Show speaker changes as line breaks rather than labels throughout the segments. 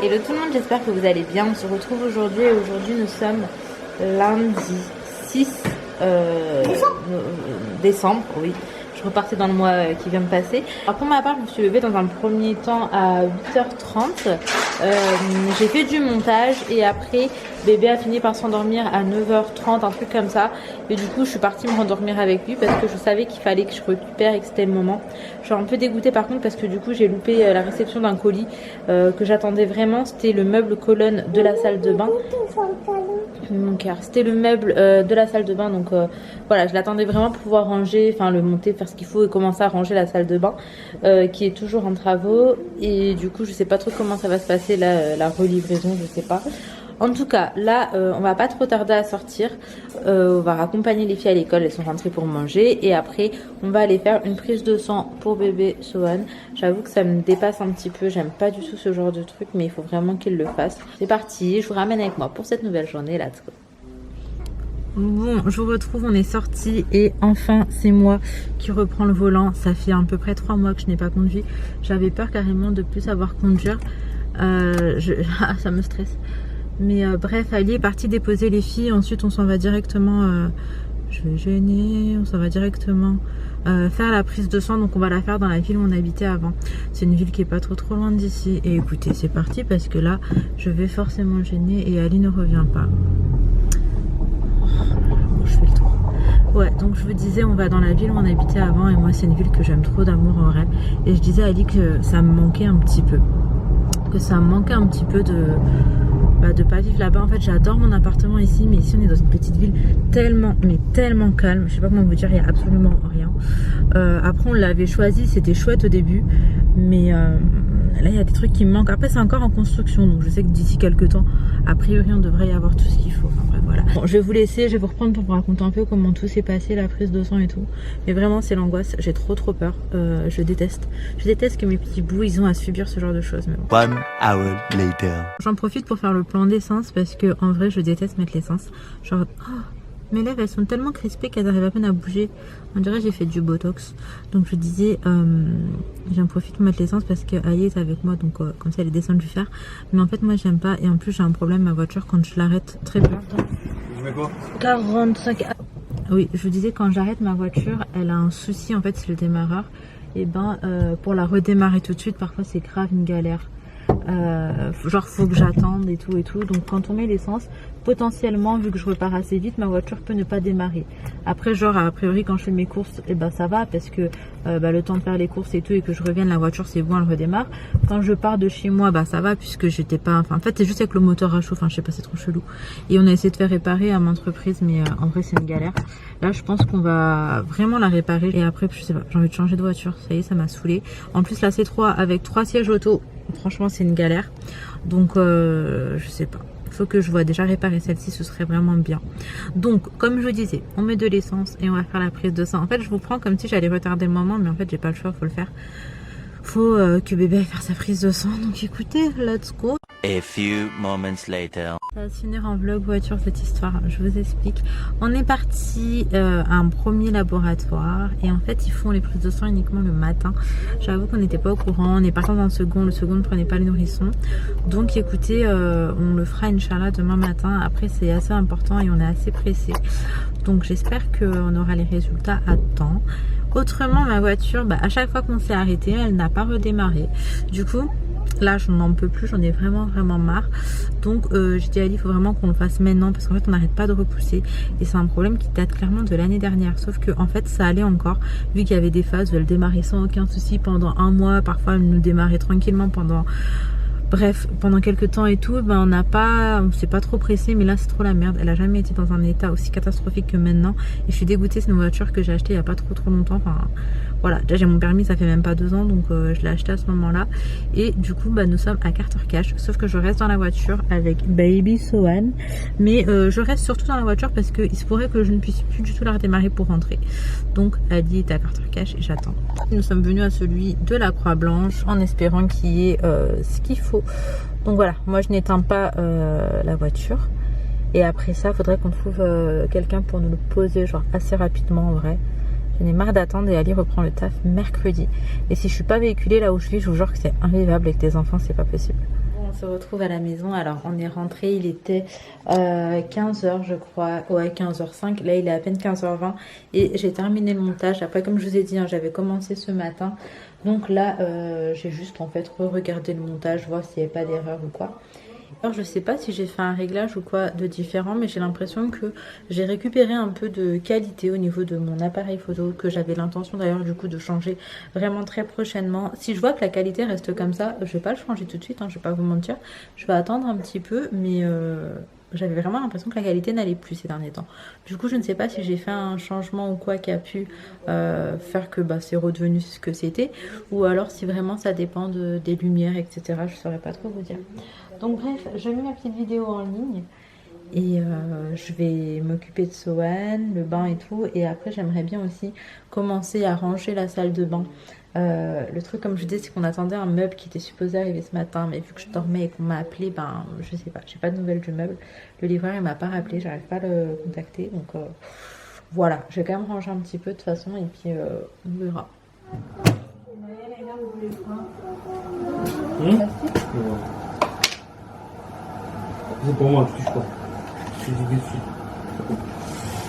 Hello tout le monde, j'espère que vous allez bien. On se retrouve aujourd'hui et aujourd'hui nous sommes lundi 6 décembre, oui. Je repartais dans le mois qui vient de passer. Alors pour ma part, je me suis levée dans un premier temps à 8h30. J'ai fait du montage et après, bébé a fini par s'endormir à 9h30, un truc comme ça. Et du coup, je suis partie me rendormir avec lui parce que je savais qu'il fallait que je récupère et que c'était le moment. Je suis un peu dégoûtée par contre parce que du coup, j'ai loupé la réception d'un colis que j'attendais vraiment. C'était le meuble colonne de la salle de bain. Mon cœur, c'était le meuble de la salle de bain, donc voilà, je l'attendais vraiment pour pouvoir ranger, enfin le monter, faire ce qu'il faut et commencer à ranger la salle de bain qui est toujours en travaux. Et du coup je sais pas trop comment ça va se passer là, la relivraison, je sais pas. En tout cas, là, on va pas trop tarder à sortir. On va raccompagner les filles à l'école, elles sont rentrées pour manger. Et après, on va aller faire une prise de sang pour bébé Sohan. J'avoue que ça me dépasse un petit peu. J'aime pas du tout ce genre de truc, mais il faut vraiment qu'il le fasse. C'est parti, je vous ramène avec moi pour cette nouvelle journée. Let's go. Bon, je vous retrouve, on est sorti et enfin c'est moi qui reprends le volant. Ça fait à peu près 3 mois que je n'ai pas conduit. J'avais peur carrément de plus savoir conduire. Ça me stresse. Mais bref, Ali est parti déposer les filles. Ensuite, on s'en va directement. Je vais gêner. On s'en va directement faire la prise de sang. Donc, on va la faire dans la ville où on habitait avant. C'est une ville qui est pas trop loin d'ici. Et écoutez, c'est parti parce que là, je vais forcément gêner et Ali ne revient pas. Bon, je fais le tour. Ouais, donc je vous disais, on va dans la ville où on habitait avant. Et moi, c'est une ville que j'aime trop d'amour en vrai. Et je disais à Ali que ça me manquait un petit peu. Que ça me manquait un petit peu de pas vivre là-bas. En fait, j'adore mon appartement ici, mais ici on est dans une petite ville tellement calme. Je sais pas comment vous dire, il y a absolument rien. Après on l'avait choisi, c'était chouette au début, mais là il y a des trucs qui me manquent. Après c'est encore en construction, donc je sais que d'ici quelques temps, a priori on devrait y avoir tout ce qu'il faut. Enfin bref, voilà. Bon, je vais vous laisser, je vais vous reprendre pour vous raconter un peu comment tout s'est passé, la prise de sang et tout. Mais vraiment c'est l'angoisse, j'ai trop peur. Je déteste que mes petits bouts ils ont à subir ce genre de choses. Mais bon.
1 hour later.
J'en profite pour faire le plan d'essence parce que en vrai je déteste mettre l'essence. Genre mes lèvres elles sont tellement crispées qu'elles arrivent à peine à bouger. On dirait que j'ai fait du botox. Donc je disais j'en profite pour mettre l'essence parce que Ali est avec moi, donc comme ça elle est descendue du fer. Mais en fait moi j'aime pas, et en plus j'ai un problème ma voiture quand je l'arrête très peu.
Je mets quoi
45. Oui, je vous disais quand j'arrête ma voiture, elle a un souci en fait, c'est le démarreur. Et pour la redémarrer tout de suite, parfois c'est grave une galère. Genre faut que j'attende et tout. Donc quand on met l'essence, potentiellement vu que je repars assez vite, ma voiture peut ne pas démarrer. Après genre a priori quand je fais mes courses, ça va parce que le temps de faire les courses et tout et que je revienne, la voiture c'est bon, elle redémarre. Quand je pars de chez moi, ça va puisque j'étais pas, en fait c'est juste avec le moteur à chaud, je sais pas, c'est trop chelou. Et on a essayé de faire réparer à maintes reprises, mais en vrai c'est une galère. Là je pense qu'on va vraiment la réparer et après je sais pas, j'ai envie de changer de voiture, ça y est, ça m'a saoulé. En plus la C3 avec 3 sièges auto, franchement c'est une galère. Donc je sais pas, faut que je vois déjà réparer celle-ci, ce serait vraiment bien. Donc comme je vous disais, on met de l'essence et on va faire la prise de sang. En fait je vous prends comme si j'allais retarder le moment, mais en fait j'ai pas le choix, faut le faire. Faut que bébé aille faire sa prise de sang. Donc écoutez, let's go.
A few moments later.
Ça va se finir en vlog voiture cette histoire, je vous explique. On est parti à un premier laboratoire et en fait ils font les prises de sang uniquement le matin. J'avoue qu'on n'était pas au courant, on est parti dans un second, le second ne prenait pas le nourrisson. Donc écoutez, on le fera Inch'Allah demain matin. Après c'est assez important et on est assez pressé. Donc j'espère qu'on aura les résultats à temps. Autrement ma voiture, à chaque fois qu'on s'est arrêté, elle n'a pas redémarré. Du coup là je n'en peux plus, j'en ai vraiment marre. Donc j'ai dit à Ali, il faut vraiment qu'on le fasse maintenant parce qu'en fait on n'arrête pas de repousser et c'est un problème qui date clairement de l'année dernière. Sauf que en fait ça allait encore, vu qu'il y avait des phases où elle démarrait sans aucun souci pendant un mois, parfois elle nous démarrait tranquillement pendant quelques temps et tout. On s'est pas trop pressé, mais là c'est trop la merde. Elle a jamais été dans un état aussi catastrophique que maintenant et je suis dégoûtée. C'est une voiture que j'ai achetée il y a pas trop longtemps. Enfin voilà, déjà j'ai mon permis, ça fait même pas 2 ans, donc je l'ai acheté à ce moment là et du coup nous sommes à Carter Cash, sauf que je reste dans la voiture avec baby Sohan, mais je reste surtout dans la voiture parce qu'il se pourrait que je ne puisse plus du tout la redémarrer pour rentrer. Donc Ali est à Carter Cash et j'attends. Nous sommes venus à celui de la Croix Blanche en espérant qu'il y ait ce qu'il faut. Donc voilà, moi je n'éteins pas la voiture et après ça il faudrait qu'on trouve quelqu'un pour nous le poser genre assez rapidement en vrai. J'en ai marre d'attendre et Ali reprend le taf mercredi. Et si je suis pas véhiculée là où je vis, je vous jure que c'est invivable avec des enfants, c'est pas possible. Bon, on se retrouve à la maison. Alors on est rentré, il était 15h je crois, ouais 15h05, là il est à peine 15h20 et j'ai terminé le montage. Après comme je vous ai dit, hein, j'avais commencé ce matin, donc là j'ai juste en fait re-regardé le montage, voir s'il n'y avait pas d'erreur ou quoi. Alors je sais pas si j'ai fait un réglage ou quoi de différent, mais j'ai l'impression que j'ai récupéré un peu de qualité au niveau de mon appareil photo, que j'avais l'intention d'ailleurs du coup de changer vraiment très prochainement. Si je vois que la qualité reste comme ça, je vais pas le changer tout de suite, hein, je vais pas vous mentir, je vais attendre un petit peu, mais j'avais vraiment l'impression que la qualité n'allait plus ces derniers temps. Du coup je ne sais pas si j'ai fait un changement ou quoi qui a pu faire que c'est redevenu ce que c'était, ou alors si vraiment ça dépend des lumières etc, je saurais pas trop vous dire. Donc bref, je mets ma petite vidéo en ligne et je vais m'occuper de Sohan, le bain et tout. Et après, j'aimerais bien aussi commencer à ranger la salle de bain. Le truc, comme je disais, c'est qu'on attendait un meuble qui était supposé arriver ce matin. Mais vu que je dormais et qu'on m'a appelé, je sais pas, j'ai pas de nouvelles du meuble. Le livreur, il m'a pas rappelé, j'arrive pas à le contacter. Donc voilà, je vais quand même ranger un petit peu de toute façon et puis on verra.
C'est pour moi, je touche pas. Je suis dessus.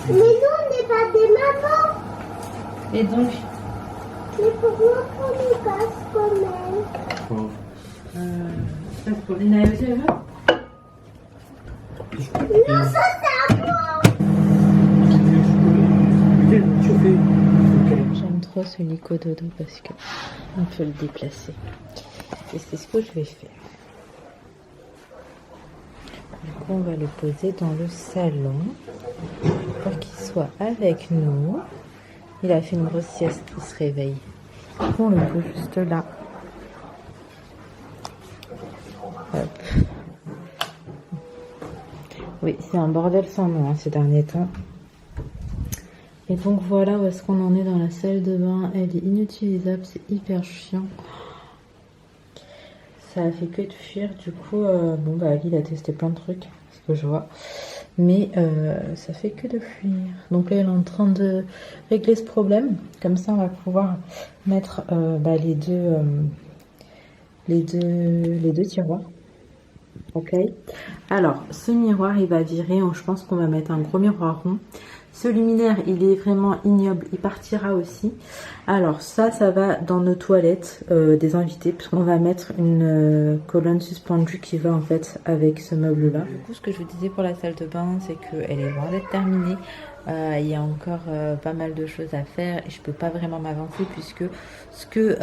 Mais nous, on n'est pas des mamans.
Et donc
Mais pourquoi qu'on nous casse quand même?
ça c'est pour les naïvetés, les meufs.
Non, ça c'est à moi.
J'aime trop ce Lico Dodo parce que on peut le déplacer. Et c'est ce que je vais faire. Du coup, on va le poser dans le salon pour qu'il soit avec nous. Il a fait une grosse sieste, il se réveille. On le pose juste là. Hop. Oui, c'est un bordel sans nom ces derniers temps. Et donc voilà où est-ce qu'on en est dans la salle de bain. Elle est inutilisable, c'est hyper chiant. Ça a fait que de fuir, du coup, Ali il a testé plein de trucs, ce que je vois. Mais ça fait que de fuir. Donc là, elle est en train de régler ce problème. Comme ça, on va pouvoir mettre les deux tiroirs. Ok. Alors, ce miroir, il va virer. Je pense qu'on va mettre un gros miroir rond. Ce luminaire, il est vraiment ignoble, il partira aussi. Alors ça va dans nos toilettes des invités, puisqu'on va mettre une colonne suspendue qui va en fait avec ce meuble-là. Du coup, ce que je vous disais pour la salle de bain, c'est qu'elle est loin d'être terminée. Il y a encore pas mal de choses à faire et je peux pas vraiment m'avancer puisque ce que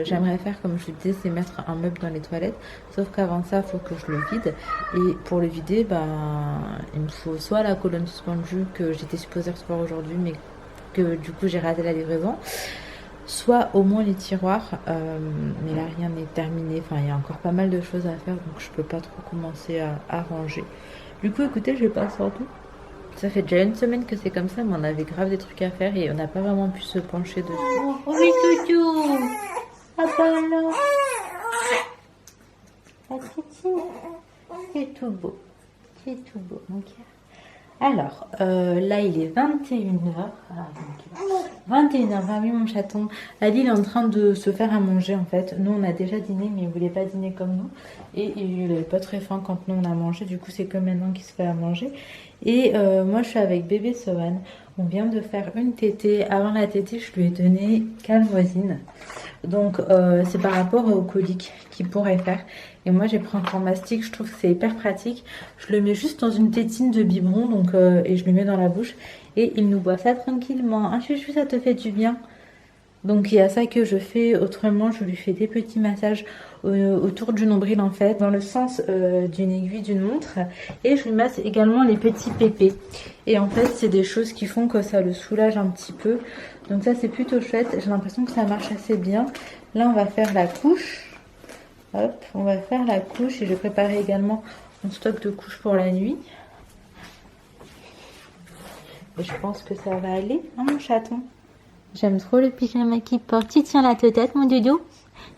j'aimerais faire, comme je vous disais, c'est mettre un meuble dans les toilettes. Sauf qu'avant ça, il faut que je le vide. Et pour le vider, il me faut soit la colonne suspendue que j'étais supposée recevoir aujourd'hui, mais que du coup j'ai raté la livraison, soit au moins les tiroirs. Mais là, rien n'est terminé. Enfin, il y a encore pas mal de choses à faire, donc je peux pas trop commencer à ranger. Du coup, écoutez, je vais passer en tout. Ça fait déjà une semaine que c'est comme ça, mais on avait grave des trucs à faire et on n'a pas vraiment pu se pencher dessus. Oh oui, toutou! Ah bah alors! Ah, c'est tout beau. C'est tout beau, mon cœur. Alors, là, il est 21h. 21h20, oui, mon chaton. Ali, il est en train de se faire à manger, en fait. Nous, on a déjà dîné, mais il voulait pas dîner comme nous. Et il n'avait pas très faim quand nous, on a mangé. Du coup, c'est que maintenant qu'il se fait à manger. Et moi, je suis avec bébé Sohan. On vient de faire une tétée. Avant la tétée, je lui ai donné calvoisine. Donc, c'est par rapport au colique qu'il pourrait faire. Et moi, j'ai pris un grand mastic. Je trouve que c'est hyper pratique. Je le mets juste dans une tétine de biberon. Donc, et je lui mets dans la bouche. Et il nous boit ça tranquillement. Ah, chouchou, ça te fait du bien. Donc, il y a ça que je fais. Autrement, je lui fais des petits massages autour du nombril, en fait, dans le sens d'une aiguille d'une montre. Et je lui masse également les petits pépés. Et en fait, c'est des choses qui font que ça le soulage un petit peu. Donc ça, c'est plutôt chouette. J'ai l'impression que ça marche assez bien. Là, on va faire la couche. Hop, on va faire la couche. Et je vais préparer également mon stock de couches pour la nuit. Et je pense que ça va aller, hein, mon chaton? J'aime trop le pyjama qu'il porte. Tu tiens la tête, mon doudou?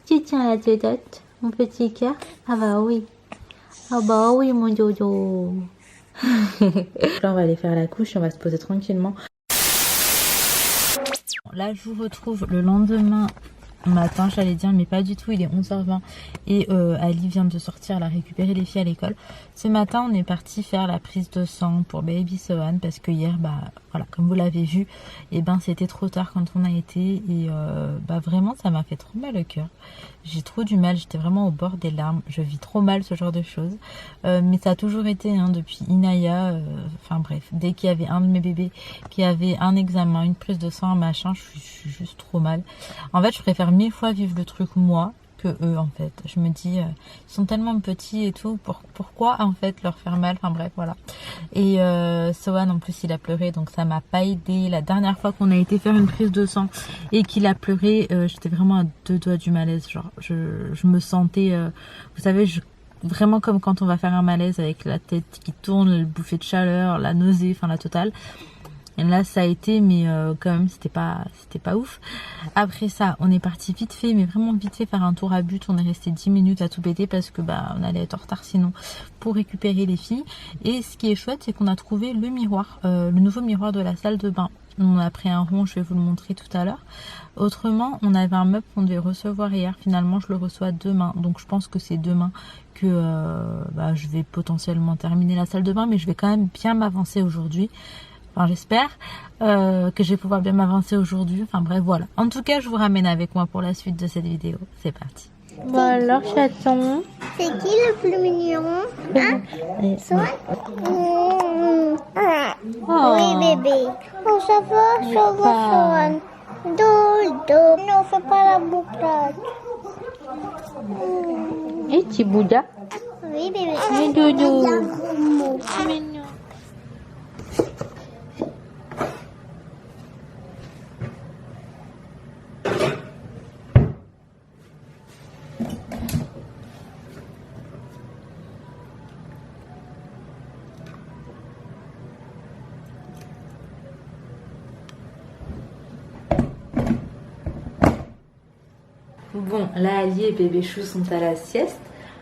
Tu tiens la tête, mon petit cœur? Ah bah oui. Ah bah oui, mon doudou. Là, on va aller faire la couche et on va se poser tranquillement. Là, je vous retrouve le lendemain matin, j'allais dire, mais pas du tout, il est 11h20 et Ali vient de sortir, elle a récupéré les filles à l'école. Ce matin, on est parti faire la prise de sang pour Baby Sohan parce que hier, bah voilà, comme vous l'avez vu, et ben c'était trop tard quand on a été et bah vraiment ça m'a fait trop mal au cœur. J'ai trop du mal, j'étais vraiment au bord des larmes, je vis trop mal ce genre de choses. Mais ça a toujours été hein, depuis Inaya, enfin bref, dès qu'il y avait un de mes bébés qui avait un examen, une prise de sang, un machin, je suis juste trop mal. En fait, je préfère 1000 fois vivre le truc moi que eux en fait. Je me dis, ils sont tellement petits et tout, pourquoi en fait leur faire mal, enfin bref, voilà. Et Sohan en plus il a pleuré, donc ça m'a pas aidé. La dernière fois qu'on a été faire une prise de sang et qu'il a pleuré, j'étais vraiment à 2 doigts du malaise, genre je me sentais, vous savez, vraiment comme quand on va faire un malaise avec la tête qui tourne, le bouffée de chaleur, la nausée, enfin la totale. Et là ça a été, mais quand même c'était pas ouf. Après ça on est parti vite fait, mais vraiment vite fait, faire un tour à But. On est resté 10 minutes à tout péter parce que bah on allait être en retard sinon pour récupérer les filles. Et ce qui est chouette, c'est qu'on a trouvé le miroir, le nouveau miroir de la salle de bain. On a pris un rond, je vais vous le montrer tout à l'heure. Autrement, on avait un meuble qu'on devait recevoir hier. Finalement, je le reçois demain. Donc, je pense que c'est demain que bah, je vais potentiellement terminer la salle de bain. Mais je vais quand même bien m'avancer aujourd'hui. Enfin, j'espère que je vais pouvoir bien m'avancer aujourd'hui. Enfin, bref, voilà. En tout cas, je vous ramène avec moi pour la suite de cette vidéo. C'est parti. Bon, alors, chaton.
C'est qui le plus mignon? Hein? Sohan? Oui, bébé. Oh, ça va, Sohan. Dodo. Non, fais pas la bouclade.
Et petit Bouddha.
Oui, bébé.
Et Dodo.
Mignon.
Bon, là, Ali et bébé Chou sont à la sieste.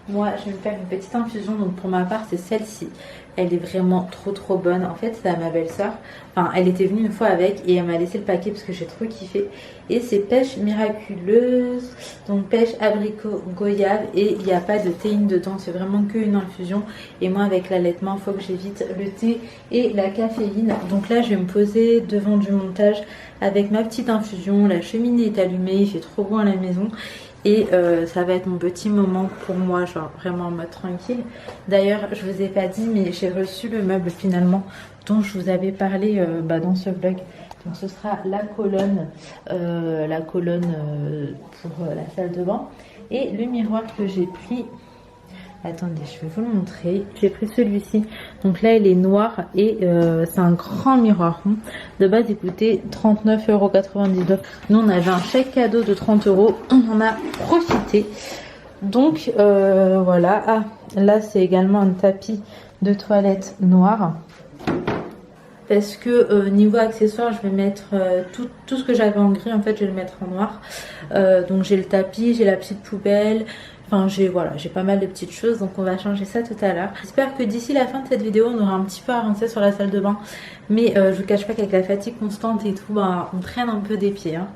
Moi, je vais me faire une petite infusion. Donc, pour ma part, c'est celle-ci. Elle est vraiment trop bonne. En fait, c'est à ma belle-sœur. Enfin, elle était venue une fois avec et elle m'a laissé le paquet parce que j'ai trop kiffé. Et c'est pêche miraculeuse. Donc, pêche abricot goyave. Et il n'y a pas de théine dedans. C'est vraiment qu'une infusion. Et moi, avec l'allaitement, il faut que j'évite le thé et la caféine. Donc là, je vais me poser devant du montage avec ma petite infusion. La cheminée est allumée. Il fait trop beau à la maison. Et ça va être mon petit moment pour moi, genre vraiment en mode tranquille. D'ailleurs, je vous ai pas dit, mais j'ai reçu le meuble finalement dont je vous avais parlé dans ce vlog. Donc ce sera la colonne pour la salle de bain. Et le miroir que j'ai pris, attendez, je vais vous le montrer. J'ai pris celui-ci. Donc là, il est noir et c'est un grand miroir rond. De base, il coûtait 39,99 €. Nous, on avait un chèque cadeau de 30 €. On en a profité. Donc voilà. Ah, là, c'est également un tapis de toilette noir. Parce que niveau accessoires, je vais mettre tout ce que j'avais en gris, en fait, je vais le mettre en noir. Donc j'ai le tapis, j'ai la petite poubelle. Enfin, j'ai pas mal de petites choses, donc on va changer ça tout à l'heure. J'espère que d'ici la fin de cette vidéo, on aura un petit peu avancé sur la salle de bain. Mais je vous cache pas qu'avec la fatigue constante et tout, bah, on traîne un peu des pieds. Hein.